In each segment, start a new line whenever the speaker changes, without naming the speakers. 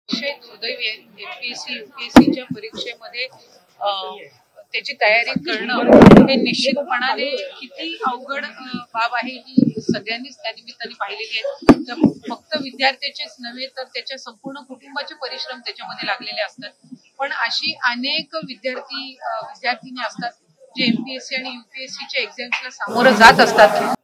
विषय दुर्दैवी आहे. एमपीएससी यूपीएससीच्या परीक्षेमध्ये त्याची तयारी करणं हे निश्चितपणाने किती अवघड बाब आहे ही सगळ्यांनीच त्यानिमित्ताने पाहिलेली आहे. तर फक्त विद्यार्थ्याचेच नव्हे तर त्याच्या संपूर्ण कुटुंबाचे परिश्रम त्याच्यामध्ये लागलेले असतात. पण अशी अनेक विद्यार्थिनी असतात जे एमपीएससी आणि यूपीएससीच्या एक्झाम्सला सामोरं जात असतात.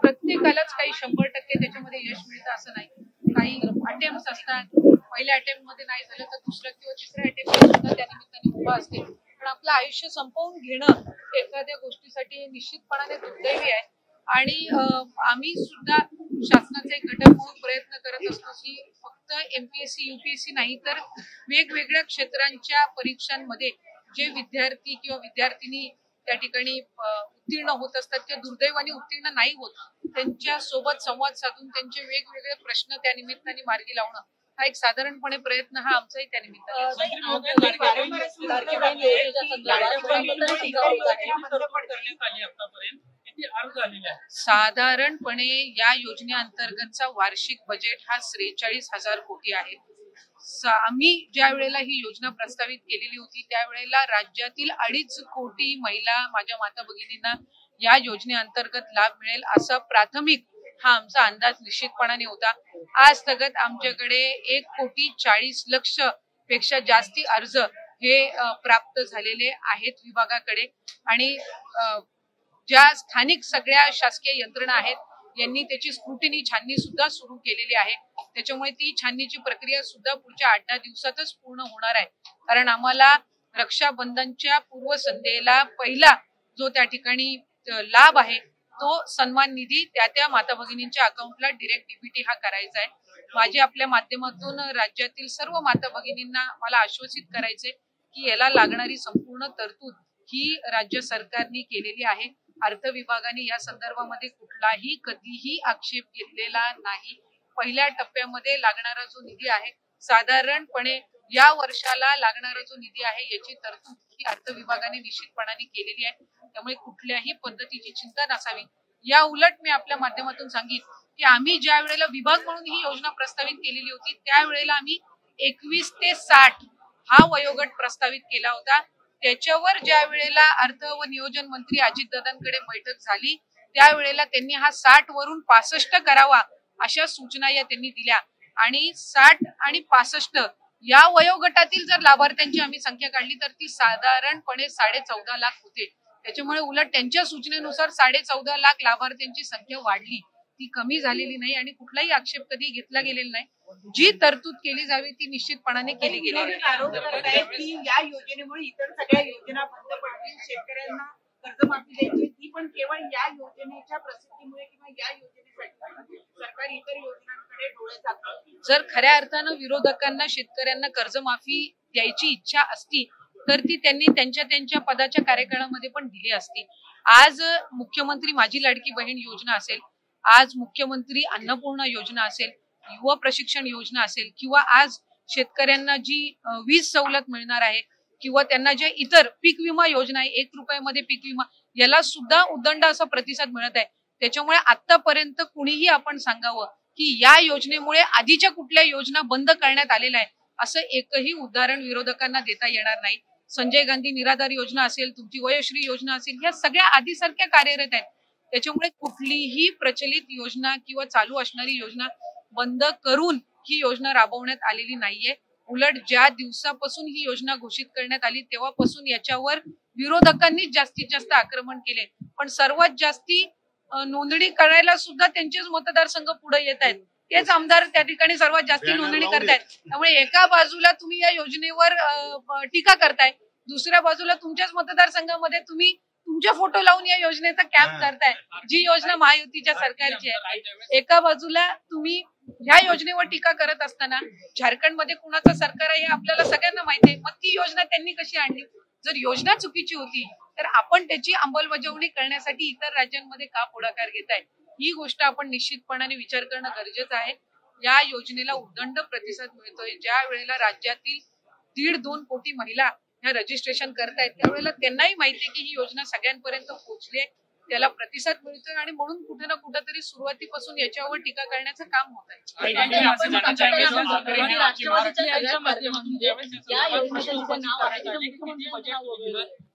प्रत्येकालाच काही 100% त्याच्यामध्ये यश मिळतं असं नाही. काही अटेम्प्ट असतात, पहिल्या अटेम्प्ट मध्ये नाही झालं तर दुसऱ्या किंवा तिसऱ्या अटेम्प्ट सुद्धा त्या निमित्ताने उभा असते. पण आपलं आयुष्य संपवून घेणं एखाद्या गोष्टीसाठी निश्चितपणाने दुर्दैवी आहे. आणि आम्ही सुद्धा शासनाचा एक घटक म्हणून प्रयत्न करत असतो की फक्त एमपीएससी यूपीएससी नाही तर वेगवेगळ्या क्षेत्रांच्या परीक्षांमध्ये जे विद्यार्थी किंवा विद्यार्थिनी त्या ठिकाणी उत्तीर्ण होत असतात किंवा दुर्दैवाने उत्तीर्ण नाही होत, त्यांच्या सोबत संवाद साधून त्यांचे वेगवेगळे प्रश्न त्या निमित्ताने मार्गी लावणं हा एक साधारणपणे प्रयत्न हा आमचाही त्या निमित्ताने. साधारणपणे या योजनेअंतर्गतचा वार्षिक बजेट हा 43,000 कोटी आहे. आम्ही ज्या वेळेला ही योजना प्रस्तावित केलेली होती त्यावेळेला राज्यातील 2.5 कोटी महिला माझ्या माता भगिनींना या योजनेअंतर्गत लाभ मिळेल असा प्राथमिक हा आमचा अंदाज निश्चितपणाने होता. आज तगत आमच्याकडे 1,40,00,000 पेक्षा जास्ती अर्ज हे प्राप्त झालेले आहेत विभागाकडे. आणि ज्या स्थानिक सगळ्या शासकीय यंत्रणा आहेत यांनी त्याची स्क्रुटिनी छाननी सुद्धा सुरू केलेली आहे. त्याच्यामुळे ती छाननीची प्रक्रिया सुद्धा पुढच्या 8-10 दिवसातच पूर्ण होणार आहे. कारण आम्हाला रक्षाबंधनच्या पूर्वसंध्येला पहिला जो त्या ठिकाणी लाभ आहे तो सन्मान निधी त्या माता भगिनींच्या अकाउंटला डायरेक्ट डीबीटी हा करायचा आहे. माझे आपल्या माध्यमातून राज्यातील सर्व माता भगिनींना मला आश्वासित करायचे की याला लागणारी संपूर्ण तरतूद ही राज्य सरकारने केलेली आहे. अर्थ विभागाने या संदर्भामध्ये कुठलाही कधीही आक्षेप घेतलेला नाही. पहिल्या टप्प्यामध्ये लागणारा जो निधी आहे साधारणपणे या वर्षाला लागणारा जो निधी आहे याची तरतूद ही अर्थ विभागाने निश्चितपणाने केलेली आहे. त्यामुळे कुठल्याही पद्धतीची चिंता नसावी. या उलट मी आपल्या माध्यमातून सांगित की आम्ही ज्या वेळेला विभाग म्हणून ही योजना प्रस्तावित केलेली होती त्यावेळेला आम्ही 21 ते 60 हा वयोगट प्रस्तावित केला होता. त्याच्यावर ज्या वेळेला अर्थ व नियोजन मंत्री अजितदादांकडे बैठक झाली त्यावेळेला त्यांनी हा 60 वरून 65 करावा अशा सूचना या त्यांनी दिल्या. आणि 60 आणि 65 या वयोगटातील जर लाभार्थ्यांची आम्ही संख्या काढली तर ती साधारणपणे 14.5 लाख होते. त्याच्यामुळे उलट त्यांच्या सूचनेनुसार 14.5 लाख लाभार्थ्यांची संख्या वाढली, ती कमी झालेली नाही. आणि कुठलाही आक्षेप कधी घेतला गेलेला नाही. जी तरतूद केली जावी ती निश्चितपणाने केली गेली.
या योजनेमुळे इतर सगळ्या योजना बंद पडतील, शेतकऱ्यांना कर्जमाफी द्यायची ती पण केवळ या योजनेच्या प्रसिद्धीमुळे किंवा या योजनेसाठी सरकार इतर योजनांकडे डोळे जातात.
जर खऱ्या अर्थानं विरोधकांना शेतकऱ्यांना कर्जमाफी द्यायची इच्छा असती तर ती त्यांनी त्यांच्या पदाच्या कार्यकाळामध्ये पण दिली असती. आज मुख्यमंत्री माझी लाडकी बहीण योजना असेल, आज मुख्यमंत्री अन्नपूर्णा योजना असेल, युवा प्रशिक्षण योजना असेल किंवा आज शेतकऱ्यांना जी वीज सवलत मिळणार आहे किंवा त्यांना जे इतर पीक विमा योजना आहे 1 रुपयामध्ये पीक विमा याला सुद्धा उदंड असा प्रतिसाद मिळत आहे. त्याच्यामुळे आतापर्यंत कुणीही आपण सांगावं की या योजनेमुळे आधीच्या कुठल्या योजना बंद करण्यात आलेल्या आहे असं एकही उदाहरण विरोधकांना देता येणार नाही. संजय गांधी निराधार योजना असेल, तुमची वयश्री योजना असेल, या सगळ्या आधीसारख्या कार्यरत आहेत. त्याच्यामुळे कुठलीही प्रचलित योजना किंवा चालू असणारी योजना बंद करून ही योजना राबवण्यात आलेली नाहीये. उलट ज्या दिवसापासून ही योजना घोषित करण्यात आली तेव्हापासून याच्यावर विरोधकांनीच जास्तीत जास्त आक्रमण केले. पण सर्वात जास्ती नोंदणी करायला सुद्धा त्यांचेच मतदारसंघ पुढे येत आहेत. तेच आमदार त्या ठिकाणी सर्वात जास्ती नोंदणी करतायत. त्यामुळे एका बाजूला तुम्ही या योजनेवर टीका करताय, दुसऱ्या बाजूला तुमच्याच मतदारसंघामध्ये तुम्ही तुमच्या फोटो लावून या योजनेचा कॅम्प करताय जी योजना महायुतीच्या सरकारची आहे. एका बाजूला तुम्ही ह्या योजनेवर टीका करत असताना झारखंडमध्ये कुणाचं सरकार आहे हे आपल्याला सगळ्यांना माहिती आहे. मग ती योजना त्यांनी कशी आणली? जर योजना चुकीची होती तर आपण त्याची अंमलबजावणी करण्यासाठी इतर राज्यांमध्ये का पुढाकार घेताय ही गोष्ट आपण निश्चितपणाने विचार करणं गरजेचं आहे. या योजनेला उदंड प्रतिसाद मिळतोय. ज्या वेळेला राज्यातील 1.5-2 कोटी महिला ह्या रजिस्ट्रेशन करतायत त्यावेळेला त्यांनाही माहिती आहे की ही योजना सगळ्यांपर्यंत पोहोचली आहे. त्याला प्रतिसाद मिळतोय आणि म्हणून कुठे ना कुठेतरी सुरुवातीपासून याच्यावर टीका करण्याचं काम होत आहे.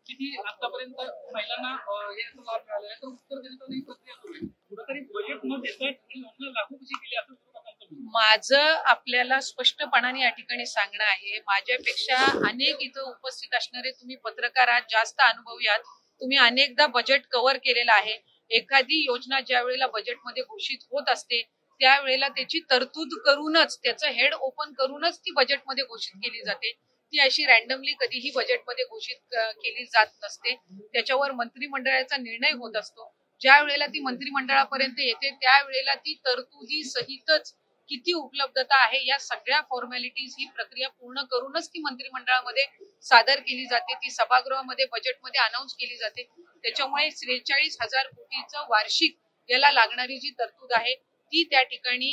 किती आतापर्यंत महिलांना याचा लाभ मिळाला तर उत्तर देण्याची प्रक्रिया सुरू आहे. कुठेतरी बजेट न देता ही योजना लागू कशी केली असं
माझं आपल्याला स्पष्टपणाने या ठिकाणी सांगणं आहे. माझ्यापेक्षा अनेक इथं उपस्थित असणारे तुम्ही पत्रकार आहात, जास्त अनुभवी आहात, तुम्ही अनेकदा बजेट कव्हर केलेलं आहे. एखादी योजना ज्या वेळेला बजेटमध्ये घोषित होत असते त्यावेळेला त्याची तरतूद करूनच, त्याचं हेड ओपन करूनच ती बजेटमध्ये घोषित केली जाते. ती अशी रॅन्डमली कधीही बजेटमध्ये घोषित केली जात नसते. त्याच्यावर मंत्रिमंडळाचा निर्णय होत असतो. ज्या वेळेला ती मंत्रिमंडळापर्यंत येते त्यावेळेला ती तरतुदी सहितच किती उपलब्धता आहे या सगळ्या फॉर्मॅलिटीज ही प्रक्रिया पूर्ण करूनच ती मंत्रिमंडळामध्ये सादर केली जाते. ती सभागृहामध्ये बजेटमध्ये अनाऊन्स केली जाते. त्याच्यामुळे 43,000 कोटीचं वार्षिक याला लागणारी जी तरतूद आहे ती त्या ठिकाणी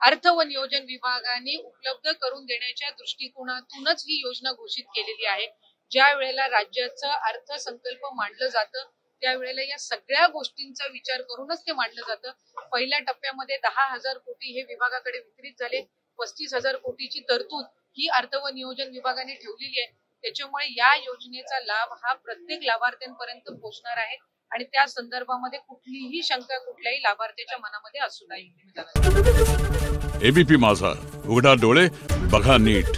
अर्थ व नियोजन विभागाने उपलब्ध करून देण्याच्या दृष्टिकोनातूनच ही योजना घोषित केलेली आहे. ज्या वेळेला राज्याचं अर्थसंकल्प मांडलं जातं त्यावेळेला या सगळ्या गोष्टींचा विचार करूनच ते मांडलं जातं. पहिल्या टप्प्यामध्ये 10,000 कोटी हे विभागाकडे वितरित झाले. 35,000 कोटीची तरतूद ही अर्थ व नियोजन विभागाने ठेवलेली आहे. त्याच्यामुळे या योजनेचा लाभ हा प्रत्येक लाभार्थ्यांपर्यंत पोहोचणार आहे आणि त्या संदर्भामध्ये कुठलीही शंका कुठल्याही लाभार्थ्याच्या मनामध्ये असू नये.
एबीपी माझा, उघडा डोळे बघा नीट.